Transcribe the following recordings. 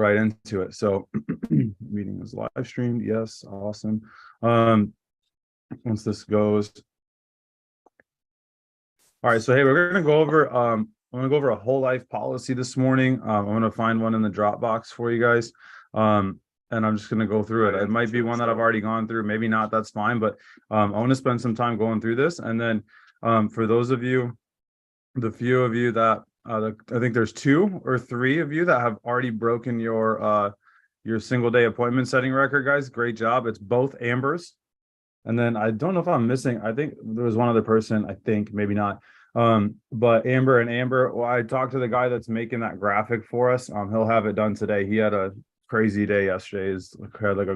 right into it. So meeting is live streamed. Yes, awesome. Once this goes. All right, so hey, we're gonna go over I'm gonna go over a whole life policy this morning. I'm gonna find one in the Dropbox for you guys. And I'm just gonna go through it. It might be one that I've already gone through, maybe not, that's fine, but I want to spend some time going through this. And then for those of you, the few of you that I think there's 2 or 3 of you that have already broken your single day appointment setting record, guys. Great job. It's both Ambers. And then I don't know if I'm missing, I think there was one other person, I think, maybe not. But Amber, well, I talked to the guy that's making that graphic for us. He'll have it done today. He had a crazy day yesterday. He's had like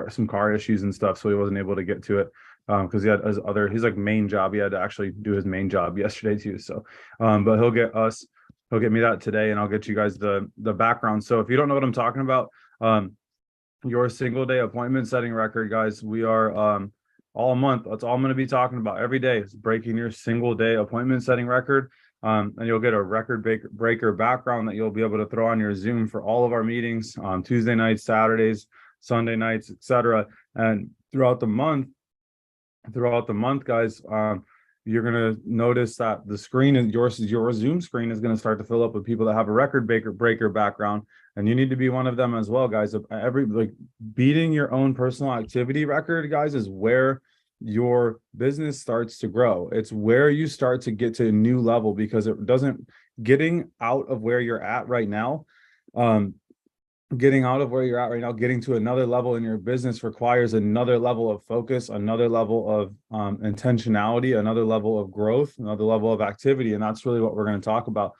some car issues and stuff, so he wasn't able to get to it. Because he had his like main job. He had to actually do his main job yesterday too. So but he'll get me that today, and I'll get you guys the background. So if you don't know what I'm talking about, your single day appointment setting record, guys, we are all month. That's all I'm going to be talking about every day is breaking your single day appointment setting record. And you'll get a record breaker background that you'll be able to throw on your Zoom for all of our meetings on Tuesday nights, Saturdays, Sunday nights, etc. And throughout the month, guys, you're going to notice that the screen is your Zoom screen is going to start to fill up with people that have a record breaker background. And you need to be one of them as well, guys. Beating your own personal activity record, guys, is where your business starts to grow. It's where you start to get to a new level, because getting out of where you're at right now, getting to another level in your business requires another level of focus, another level of intentionality, another level of growth, another level of activity. And that's really what we're going to talk about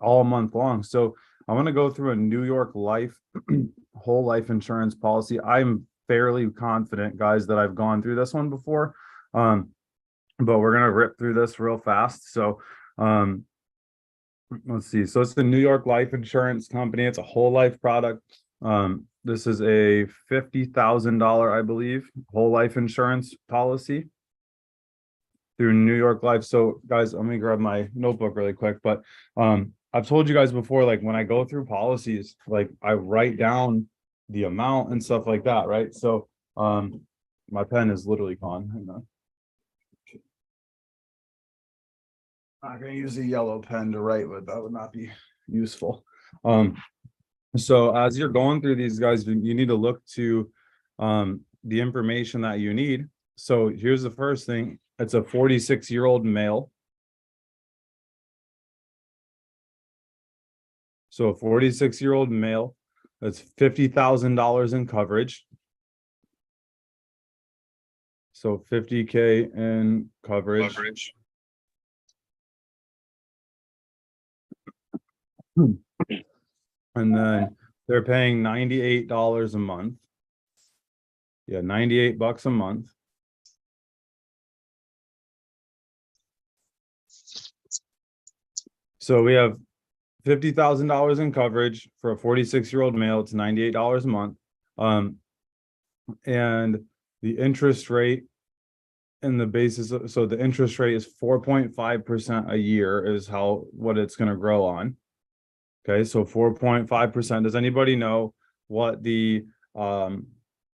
all month long. So I want to go through a New York Life whole life insurance policy. I'm fairly confident, guys, that I've gone through this one before, but we're going to rip through this real fast. So let's see. So it's the New York Life Insurance Company. It's a whole life product. This is a $50,000, I believe, whole life insurance policy through New York Life. So guys, let me grab my notebook really quick, but I've told you guys before, like when I go through policies, like I write down the amount and stuff like that, right? So my pen is literally gone. Hang on. I'm going to use a yellow pen to write with. That would not be useful. So as you're going through these, guys, you need to look to the information that you need. So here's the first thing. It's a 46-year-old male. So a 46-year-old male, that's $50,000 in coverage. So $50K in coverage. And then they're paying $98 a month. Yeah, $98 a month. So we have $50,000 in coverage for a 46-year-old male. It's $98 a month. And the interest rate and the basis, so the interest rate is 4.5% a year is what it's going to grow on. Okay, so 4.5%. Does anybody know what the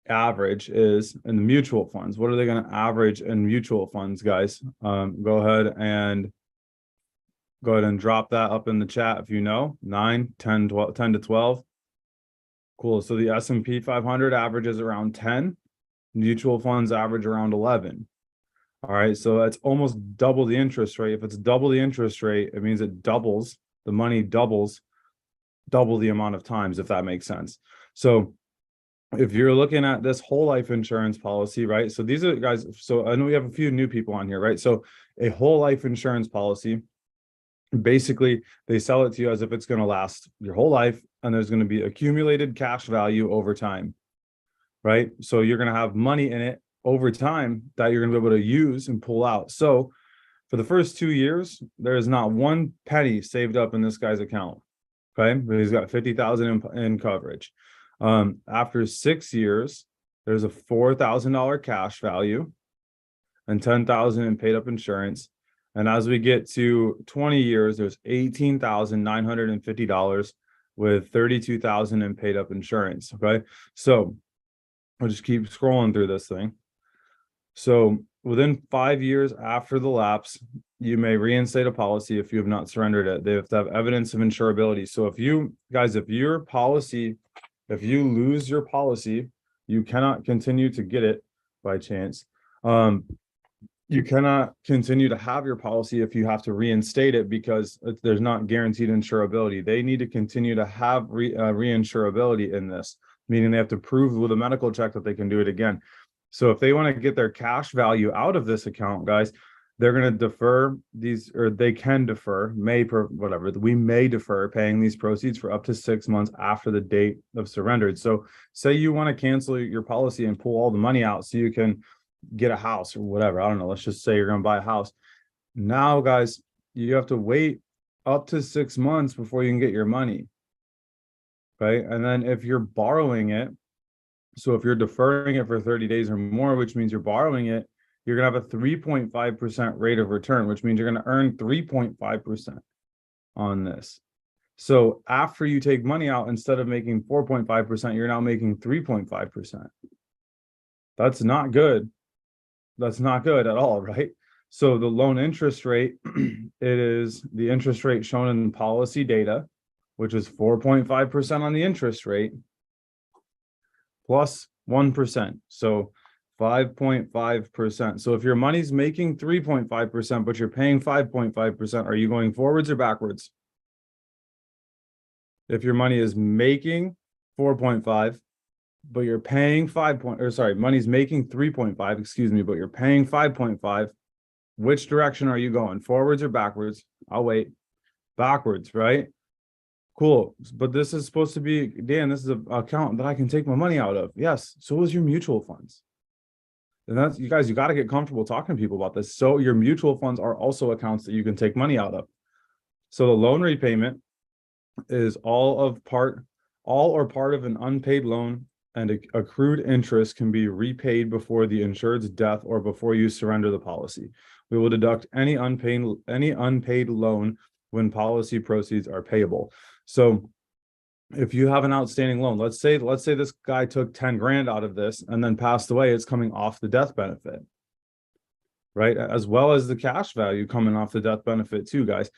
average is in the mutual funds? What are they going to average in mutual funds, guys? Go ahead and drop that up in the chat if you know. 9, 10, 12, 10 to 12. Cool. So the S&P 500 averages around 10. Mutual funds average around 11. All right, so that's almost double the interest rate. If it's double the interest rate, it means it doubles. The money doubles double the amount of times, if that makes sense. So if you're looking at this whole life insurance policy, right? So these are guys, so I know we have a few new people on here, right? So a whole life insurance policy, basically they sell it to you as if it's going to last your whole life, and there's going to be accumulated cash value over time, right? So you're going to have money in it over time that you're going to be able to use and pull out. So for the first 2 years, there is not one penny saved up in this guy's account. Okay, but he's got 50,000 in coverage. After 6 years, there's a $4,000 cash value and 10,000 in paid up insurance. And as we get to 20 years, there's $18,950 with 32,000 in paid up insurance. Okay. So I'll just keep scrolling through this thing. So within 5 years after the lapse, you may reinstate a policy if you have not surrendered it. They have to have evidence of insurability. So if you guys, if you lose your policy, you cannot continue to get it by chance. You cannot continue to have your policy if you have to reinstate it because there's not guaranteed insurability. They need to continue to have reinsurability in this, meaning they have to prove with a medical check that they can do it again. So if they want to get their cash value out of this account, guys, they're going to defer these, or they can defer, we may defer paying these proceeds for up to 6 months after the date of surrendered. So say you want to cancel your policy and pull all the money out so you can get a house or whatever. I don't know. Let's just say you're going to buy a house. Now, guys, you have to wait up to 6 months before you can get your money. Okay. And then if you're borrowing it, so if you're deferring it for 30 days or more, which means you're borrowing it, you're going to have a 3.5% rate of return, which means you're going to earn 3.5% on this. So after you take money out, instead of making 4.5%, you're now making 3.5%. That's not good. That's not good at all, right? So the loan interest rate, it is the interest rate shown in policy data, which is 4.5% on the interest rate, plus 1%. So 5.5%. So if your money's making 3.5%, but you're paying 5.5%, are you going forwards or backwards? If your money is making 4.5, but you're paying money's making 3.5, excuse me, but you're paying 5.5, which direction are you going? Forwards or backwards? I'll wait. Backwards, right? Cool. But this is supposed to be, Dan, this is an account that I can take my money out of. Yes. So is your mutual funds. And that's, you guys, you got to get comfortable talking to people about this. So your mutual funds are also accounts that you can take money out of. So the loan repayment is all or part of an unpaid loan, and accrued interest can be repaid before the insured's death or before you surrender the policy. We will deduct any unpaid loan when policy proceeds are payable. So if you have an outstanding loan, let's say this guy took 10 grand out of this and then passed away, it's coming off the death benefit, right? As well as the cash value coming off the death benefit too, guys.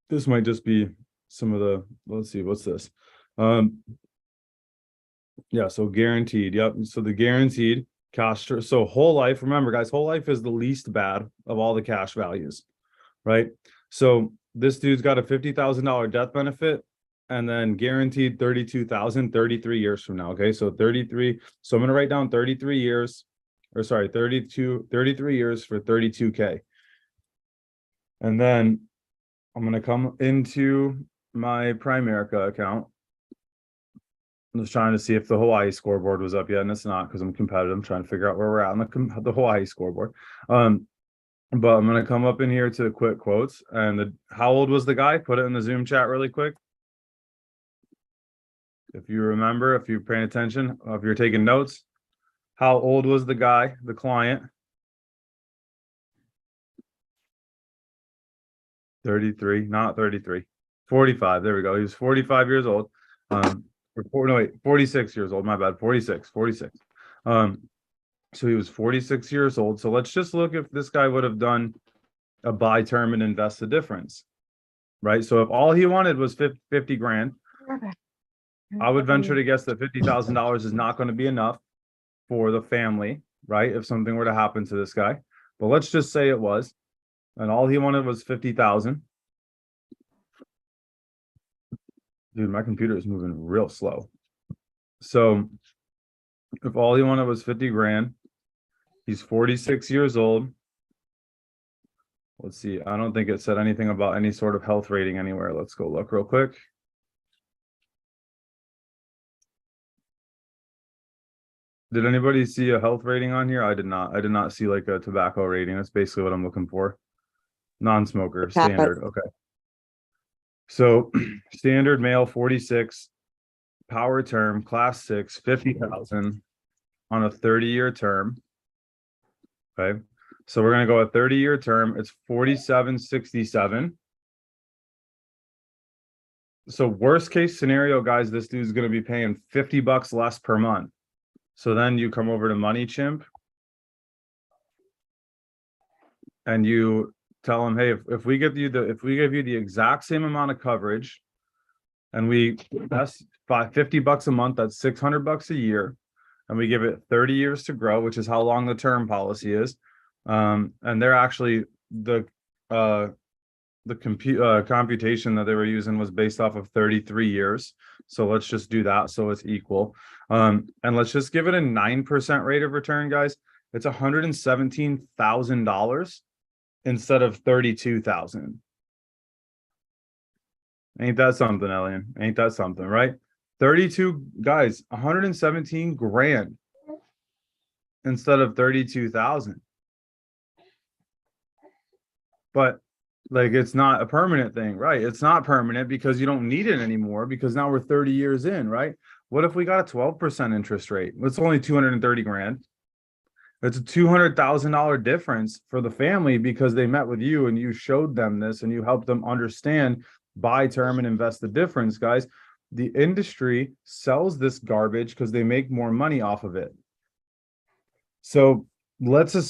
This might just be some of the, let's see, what's this? Yeah, so guaranteed. Yep. So the guaranteed cash. So whole life, remember guys, whole life is the least bad of all the cash values, right? So this dude's got a $50,000 death benefit and then guaranteed 32,000, 33 years from now. Okay. So 33. So I'm going to write down 33 years, or sorry, 33 years for 32K. And then I'm going to come into my Primerica account. I'm just trying to see if the Hawaii scoreboard was up yet, and it's not because I'm competitive. I'm trying to figure out where we're at on the Hawaii scoreboard. But I'm going to come up in here to quick quotes. And how old was the guy? Put it in the Zoom chat really quick. If you remember, if you're paying attention, if you're taking notes, how old was the guy, the client? 33, not 33, 45. There we go. He was 45 years old. 46 years old. My bad. 46. So he was 46 years old. So let's just look if this guy would have done a buy term and invest the difference, right? So if all he wanted was 50 grand, I would venture to guess that $50,000 is not going to be enough for the family, right? If something were to happen to this guy, but let's just say it was, and all he wanted was 50,000. Dude, my computer is moving real slow. So if all he wanted was 50 grand, he's 46 years old. Let's see. I don't think it said anything about any sort of health rating anywhere. Let's go look real quick. Did anybody see a health rating on here? I did not. I did not see like a tobacco rating. That's basically what I'm looking for. Non-smoker, standard. Okay. So standard male, 46, power term, class 6, 50,000 on a 30-year term. Okay. So we're going to go a 30-year term. It's 4767. So worst case scenario, guys, this dude's going to be paying $50 less per month. So then you come over to Money Chimp and you tell him, hey, if we give you the exact same amount of coverage and that's $50 a month, that's $600 a year, and we give it 30 years to grow, which is how long the term policy is. And they're actually the computation that they were using was based off of 33 years. So let's just do that so it's equal. And let's just give it a 9% rate of return, guys. It's $117,000 instead of 32,000. Ain't that something, Elian? Ain't that something, right? 32 guys, 117 grand instead of 32,000. But like, it's not a permanent thing, right? It's not permanent because you don't need it anymore because now we're 30 years in, right? What if we got a 12% interest rate? It's only 230 grand. It's a $200,000 difference for the family because they met with you and you showed them this and you helped them understand, buy term and invest the difference, guys. The industry sells this garbage because they make more money off of it. So let's say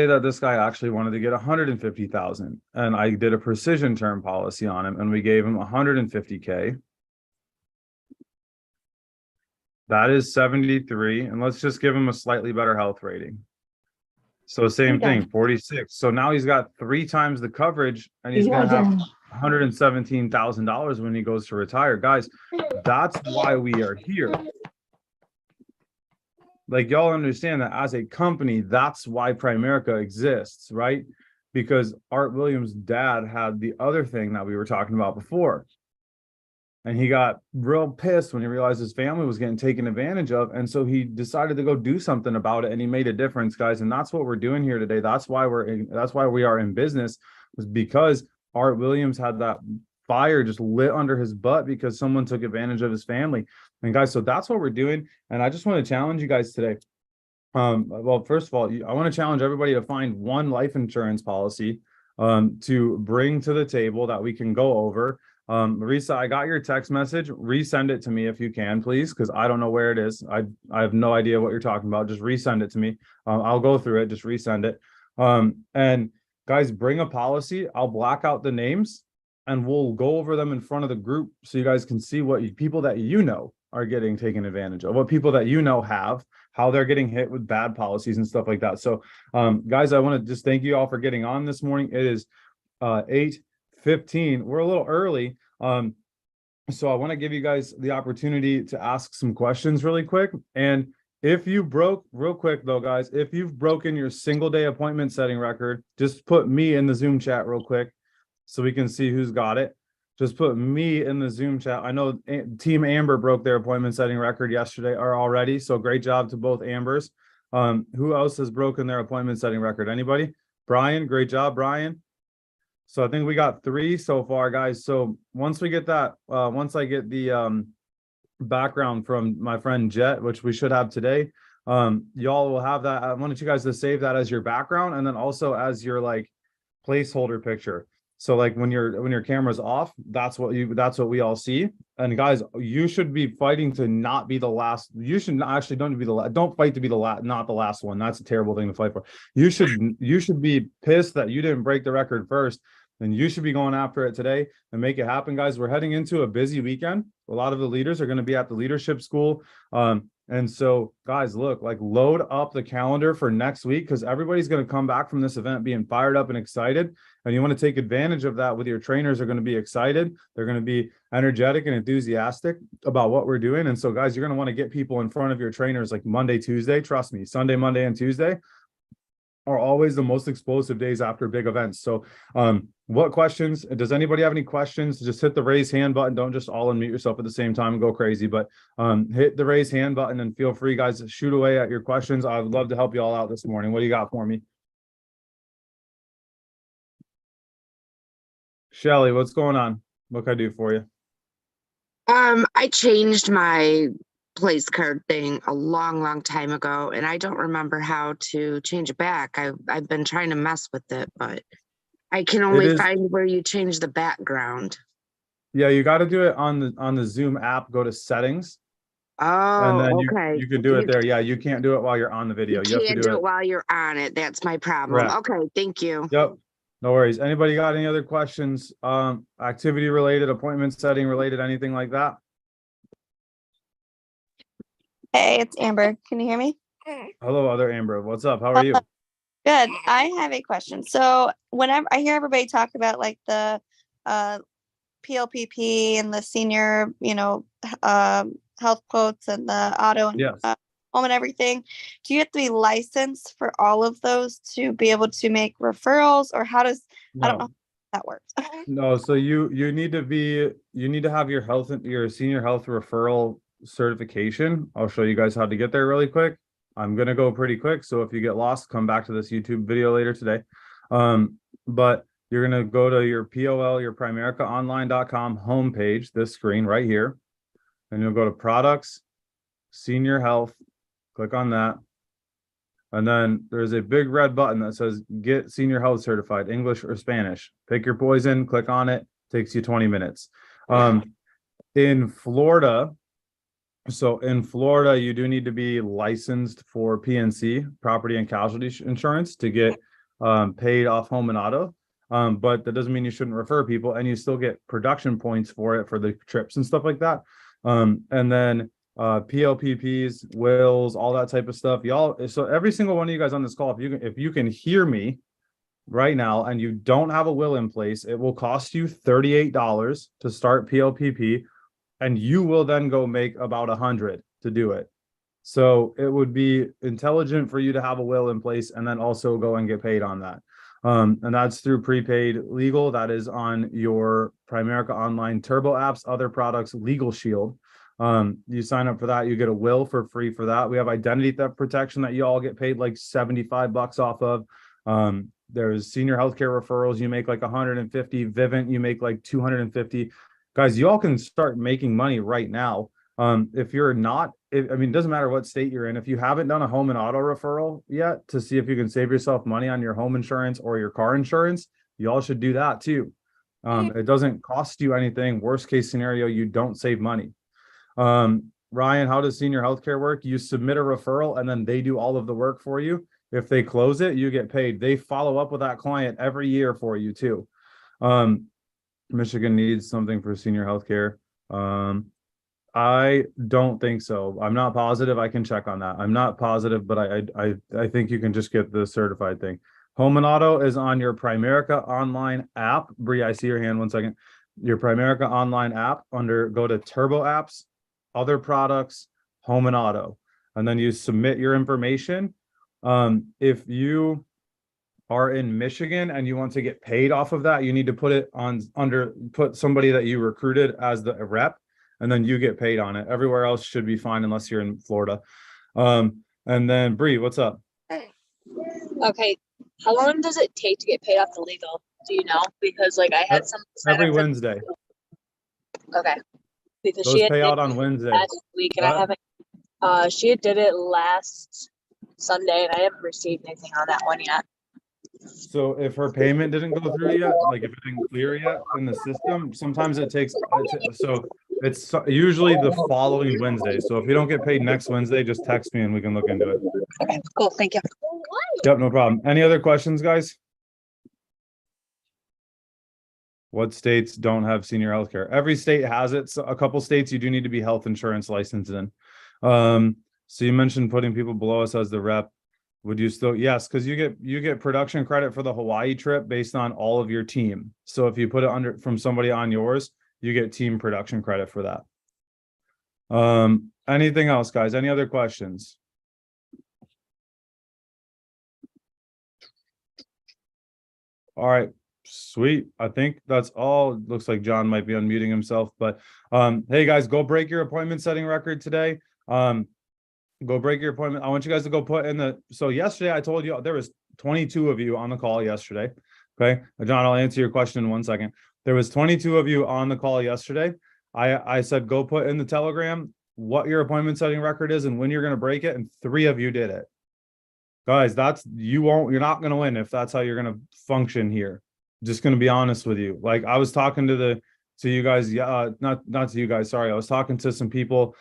that this guy actually wanted to get 150,000 and I did a precision term policy on him and we gave him 150K. That is 73. And let's just give him a slightly better health rating. So same thing, 46. So now he's got 3 times the coverage and he's going to have $117,000 when he goes to retire. Guys, that's why we are here. Like, y'all understand that as a company, that's why Primerica exists, right? Because Art Williams' dad had the other thing that we were talking about before. And he got real pissed when he realized his family was getting taken advantage of. And so he decided to go do something about it. And he made a difference, guys. And that's what we're doing here today. That's why we are in business, was because Art Williams had that fire just lit under his butt because someone took advantage of his family. And guys, so that's what we're doing. And I just want to challenge you guys today. Well, first of all, I want to challenge everybody to find one life insurance policy to bring to the table that we can go over. Marisa, I got your text message. Resend it to me if you can, please, because I don't know where it is. I have no idea what you're talking about. Just resend it to me. I'll go through it. Just resend it. And guys, bring a policy. I'll black out the names and we'll go over them in front of the group so you guys can see what people that you know are getting taken advantage of, what people that you know have, how they're getting hit with bad policies and stuff like that. So guys, I want to just thank you all for getting on this morning. It is 8:15. We're a little early. So I want to give you guys the opportunity to ask some questions really quick. And if you broke, real quick though, guys, if you've broken your single day appointment setting record, just put me in the Zoom chat real quick so we can see who's got it. Just put me in the Zoom chat. I know Team Amber broke their appointment setting record yesterday or already. So great job to both Ambers. Who else has broken their appointment setting record? Anybody? Brian, great job, Brian. So I think we got 3 so far, guys. So once we get that, once I get the background from my friend Jet, which we should have today, y'all will have that. I wanted you guys to save that as your background and then also as your like placeholder picture. So like when your camera's off, that's what we all see. And guys, you should be fighting to not be the last. You should actually don't be the last. Don't fight to be the last, not the last one. That's a terrible thing to fight for. You should be pissed that you didn't break the record first. Then you should be going after it today and make it happen, guys. We're heading into a busy weekend. A lot of the leaders are going to be at the leadership school. And so, guys, look, like load up the calendar for next week because everybody's going to come back from this event being fired up and excited. And you want to take advantage of that with your trainers. Are going to be excited. They're going to be energetic and enthusiastic about what we're doing. And so, guys, you're going to want to get people in front of your trainers like Monday, Tuesday. Trust me, Sunday, Monday, and Tuesday are always the most explosive days after big events. So what questions? Does anybody have any questions? Just hit the raise hand button. Don't just all unmute yourself at the same time and go crazy, but hit the raise hand button and feel free, guys, to shoot away at your questions. I would love to help you all out this morning. What do you got for me? Shelly, what's going on? What can I do for you? I changed my place card thing a long time ago, and I don't remember how to change it back. I've been trying to mess with it, but I can only find where you change the background. Yeah, you got to do it on the Zoom app. Go to settings, and then Oh, okay. you can do it there. Yeah, you can't do it while you're on the You video. You have to can't do do it it. while you're on it. That's my problem. Correct. Okay, thank you. Yep. No worries. Anybody got any other questions? Activity related, appointment setting related, anything like that? Hey, it's Amber. Can you hear me? Hello, other Amber. What's up? How are you? Good. I have a question. So whenever I hear everybody talk about like the uh, PLPP and the senior, health quotes and the auto and Yes. home and everything, do you have to be licensed for all of those to be able to make referrals, or how does I don't know No. how that works? No, so you need to have your senior health referral certification. I'll show you guys how to get there really quick. I'm gonna go pretty quick, so if you get lost, come back to this YouTube video later today. But you're gonna go to your POL, your primericaonline.com homepage, this screen right here, and you'll go to products, senior health, click on that. And then there's a big red button that says get senior health certified, English or Spanish. Pick your poison, click on it, takes you 20 minutes. In Florida, you do need to be licensed for PNC, property and casualty insurance, to get paid off home and auto. But that doesn't mean you shouldn't refer people, and you still get production points for it for the trips and stuff like that. And then PLPPs, wills, all that type of stuff. Y'all, so every single one of you guys on this call, if you can hear me right now and you don't have a will in place, it will cost you $38 to start PLPP, and you will then go make about 100 to do it. So it would be intelligent for you to have a will in place and then also go and get paid on that. And that's through prepaid legal. That is on your Primerica Online Turbo apps, other products, Legal Shield. You sign up for that, you get a will for free for that. We have identity theft protection that you all get paid like 75 bucks off of. There's senior healthcare referrals. You make like 150. Vivint, you make like 250. Guys, you all can start making money right now. If you're not, I mean, it doesn't matter what state you're in. If you haven't done a home and auto referral yet to see if you can save yourself money on your home insurance or your car insurance, you all should do that too. It doesn't cost you anything. Worst case scenario, you don't save money. Ryan, how does senior healthcare work? You submit a referral and then they do all of the work for you. If they close it, you get paid. They follow up with that client every year for you too. Michigan needs something for senior healthcare. I don't think so. I'm not positive. I can check on that. I'm not positive, but I think you can just get the certified thing. Home and auto is on your Primerica Online app. Bree, I see your hand. 1 second. Your Primerica Online app, go to Turbo Apps, other products, home and auto, and then you submit your information. If you are in Michigan and you want to get paid off of that, you need to put it put somebody that you recruited as the rep, and then you get paid on it. Everywhere else should be fine unless you're in Florida. And then Bree, what's up? Okay, how long does it take to get paid off the legal? Do you know? Because like I had some every Wednesday. Okay, because those she had pay out on Wednesday last week, and I haven't. She did it last Sunday, and I haven't received anything on that one yet. So if her payment didn't go through yet, like if it didn't clear yet in the system, sometimes it takes. So it's usually the following Wednesday. So if you don't get paid next Wednesday, just text me and we can look into it. Okay, cool. Thank you. Yep, no problem. Any other questions, guys? What states don't have senior health care? Every state has it. So a couple states you do need to be health insurance licensed in. So you mentioned putting people below us as the rep. Would you still? Yes, because you get production credit for the Hawaii trip based on all of your team. So if you put it from somebody on yours, you get team production credit for that. Anything else, guys? Any other questions? All right, sweet. I think that's all. Looks like John might be unmuting himself, but hey guys, go break your appointment setting record today. Go break your appointment. I want you guys to go put in so yesterday I told you there was 22 of you on the call yesterday. Okay. John, I'll answer your question in 1 second. There was 22 of you on the call yesterday. I said, go put in the Telegram what your appointment setting record is and when you're going to break it. And 3 of you did it. Guys, you're not going to win if that's how you're going to function here. Just going to be honest with you. Like I was talking to the to you guys, not to you guys, sorry. I was talking to some people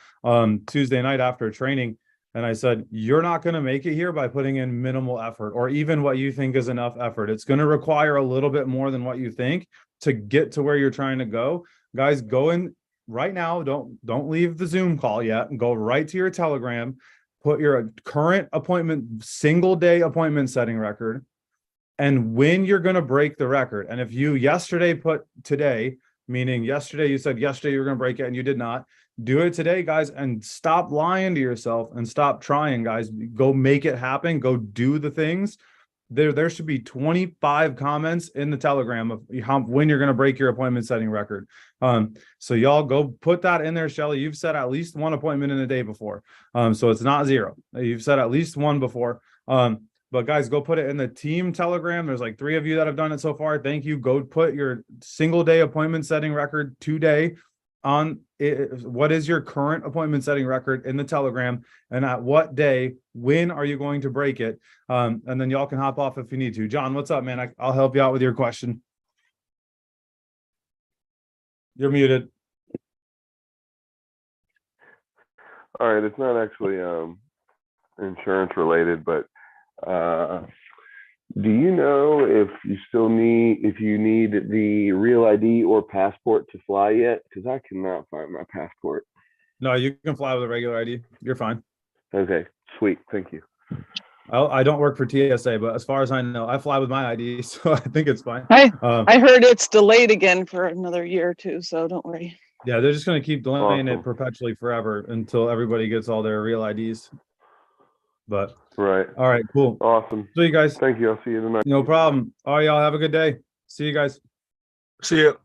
Tuesday night after training, and I said, you're not going to make it here by putting in minimal effort or even what you think is enough effort. It's going to require a little bit more than what you think to get to where you're trying to go. Guys, go in right now. Don't leave the Zoom call yet, and go right to your Telegram. Put your current appointment, single day appointment setting record, and when you're going to break the record. And if you yesterday put today, meaning yesterday you said yesterday you were going to break it and you did not, do it today, guys, and stop lying to yourself and stop trying, guys. Go make it happen. Go do the things. There should be 25 comments in the Telegram of when you're going to break your appointment setting record. So y'all go put that in there, Shelly. You've set at least one appointment in a day before. So it's not 0. You've set at least one before. But guys, go put it in the team Telegram. There's like 3 of you that have done it so far. Thank you. Go put your single day appointment setting record today on it. What is your current appointment setting record in the Telegram, and at what day, when are you going to break it? And then y'all can hop off if you need to. John, what's up, man? I'll help you out with your question. You're muted. All right, it's not actually insurance related, but do you know if you need the real ID or passport to fly yet? Because I cannot find my passport. No, you can fly with a regular ID. You're fine. Okay, sweet, thank you. I don't work for TSA, but as far as I know, I fly with my ID, so I think it's fine. I heard it's delayed again for another year or two, so don't worry. Yeah, they're just going to keep delaying it Awesome. perpetually forever until everybody gets all their real IDs. But Right, all right, cool. awesome. So you guys, Thank you. I'll see you tonight. no problem. All right, y'all have a good day. See you guys. See ya.